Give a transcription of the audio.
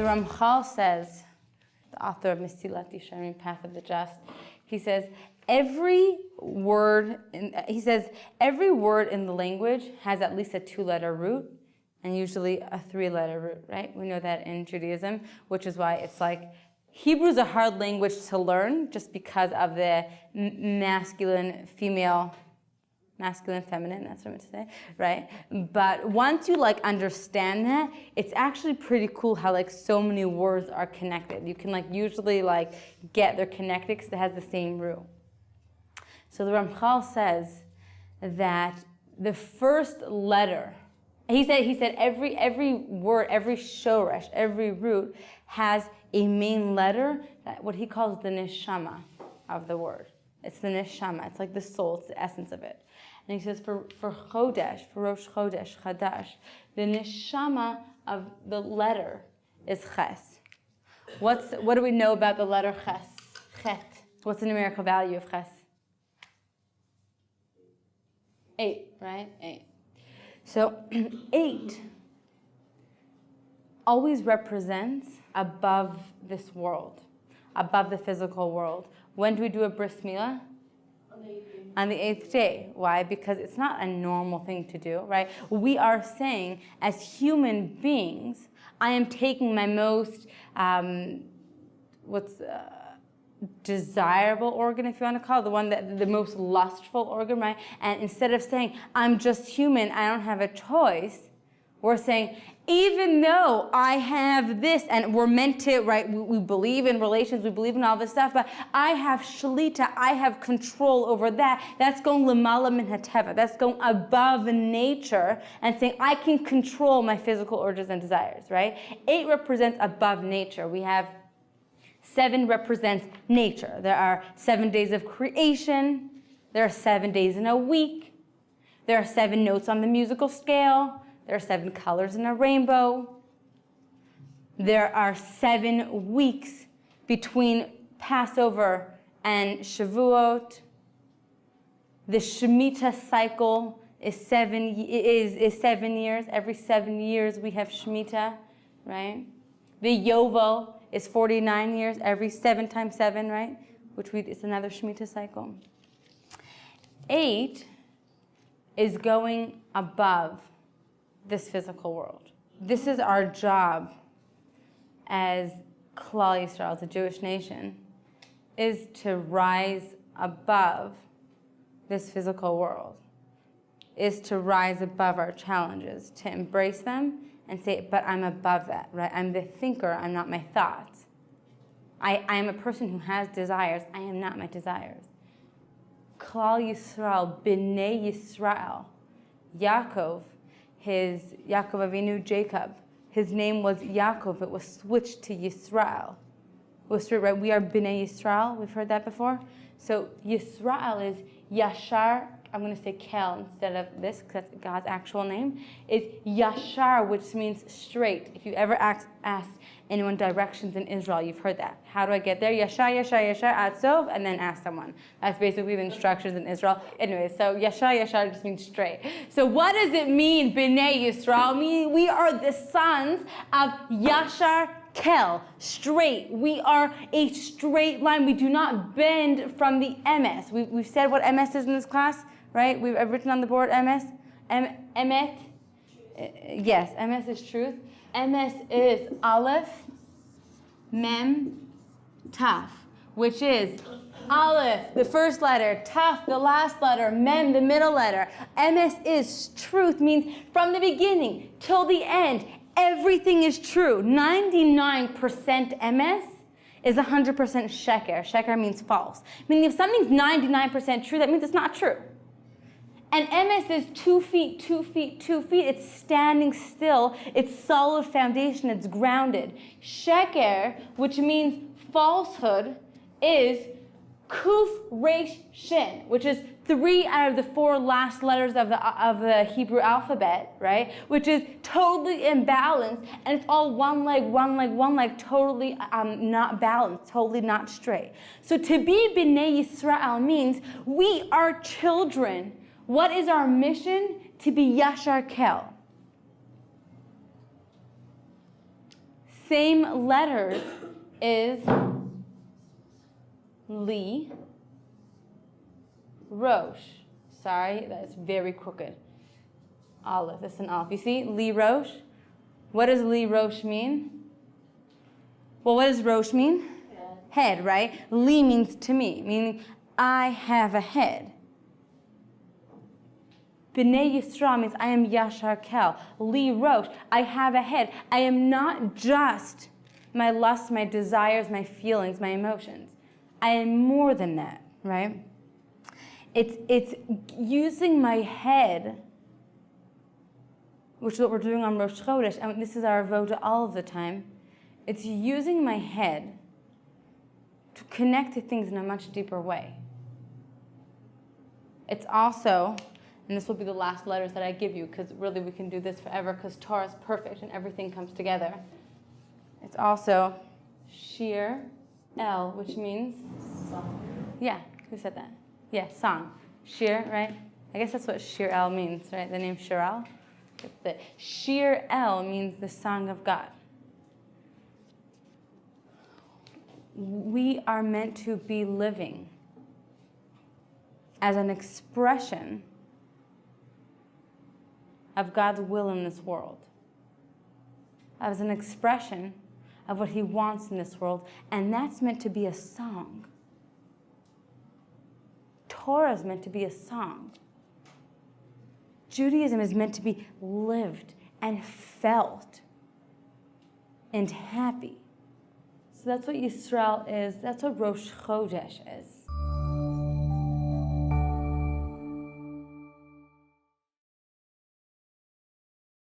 The Ramchal says, the author of Physicality, Path of the Just, he says, every word in the language has at least a 2-letter root and usually a 3-letter root, right? We know that in Judaism, which is why it's like Hebrew is a hard language to learn just because of the masculine, feminine, that's what I'm going to say, right? But once you understand that, it's actually pretty cool how so many words are connected. You can usually get they're connected because it has the same root. So the Ramchal says that the first letter, he said every word, every shoresh, every root has a main letter, what he calls the neshama of the word. It's the neshama. It's like the soul. It's the essence of it. And he says for Chodesh, for Rosh Chodesh, Chodesh, the neshama of the letter is ches. What do we know about the letter ches? Chet. What's the numerical value of ches? 8, right? 8. So 8 always represents above this world, above the physical world. When do we do a bris milah? On the 8th day. Why? Because it's not a normal thing to do, right? We are saying, as human beings, I am taking my most, desirable organ, if you want to call it, the one that the most lustful organ, right? And instead of saying, I'm just human, I don't have a choice, we're saying, even though I have this, and we're meant to, right, we believe in relations, we believe in all this stuff, but I have shlita, I have control over that. That's going lamala min hateva. That's going above nature and saying, I can control my physical urges and desires, right? 8 represents above nature. We have 7 represents nature. There are 7 days of creation. There are 7 days in a week. There are 7 notes on the musical scale. There are 7 colors in a rainbow. There are 7 weeks between Passover and Shavuot. The Shemitah cycle is 7 years. Every 7 years we have Shemitah, right? The Yovel is 49 years. Every 7 times 7, right? It's another Shemitah cycle. 8 is going above this physical world. This is our job as Klal Yisrael, as a Jewish nation, is to rise above this physical world, is to rise above our challenges, to embrace them and say, but I'm above that, right? I'm the thinker, I'm not my thoughts. I am a person who has desires, I am not my desires. Klal Yisrael, B'nai Yisrael, Yaakov Avinu, Jacob, his name was Yaakov. It was switched to Yisrael. Right? We are B'nai Yisrael. We've heard that before. So Yisrael is Yashar. I'm going to say Kel instead of this because that's God's actual name. Is Yashar, which means straight. If you ever ask anyone directions in Israel, you've heard that. How do I get there? Yashar, Yashar, Yashar, Atzov, and then ask someone. That's basically the instructions in Israel. Anyway, so Yashar, Yashar just means straight. So what does it mean, B'nai Yisrael? We are the sons of Yashar Kel, straight. We are a straight line. We do not bend from the MS. We've said what MS is in this class, right? I've written on the board MS. Emet. Yes, MS is truth. MS is Aleph, Mem, Taf, which is Aleph, the first letter, Taf, the last letter, Mem, the middle letter. MS is truth, means from the beginning till the end, everything is true. 99% MS is 100% sheker. Sheker means false. Meaning if something's 99% true, that means it's not true. And MS is 2 feet, 2 feet, 2 feet. It's standing still. It's solid foundation. It's grounded. Sheker, which means falsehood, is Kuf Resh Shin, which is 3 out of the 4 last letters of the Hebrew alphabet, right? Which is totally imbalanced, and it's all one leg, totally not balanced, totally not straight. So to be B'nai Yisrael means we are children. What is our mission? To be Yashar Kel. same letters is Li, Rosh. Sorry, that's very crooked. Aleph, it's an Aleph. You see, Li Rosh. What does Li Rosh mean? Well, what does Rosh mean? Head, right? Li means to me, meaning I have a head. B'nai Yisrael means I am Yashar Kel. Li Rosh, I have a head. I am not just my lusts, my desires, my feelings, my emotions. I am more than that, right? It's using my head, which is what we're doing on Rosh Chodesh, and this is our avoda all of the time. It's using my head to connect to things in a much deeper way. It's also, and this will be the last letters that I give you, because really we can do this forever, because Torah is perfect and everything comes together. It's also Shir El, which means song. Yeah, who said that? Yeah, song. Shir, right? I guess that's what Shir El means, right? The name Shir El. Shir El means the song of God. We are meant to be living as an expression of God's will in this world, as an expression of what He wants in this world, and that's meant to be a song. Torah is meant to be a song. Judaism is meant to be lived and felt and happy. So that's what Yisrael is. That's what Rosh Chodesh is.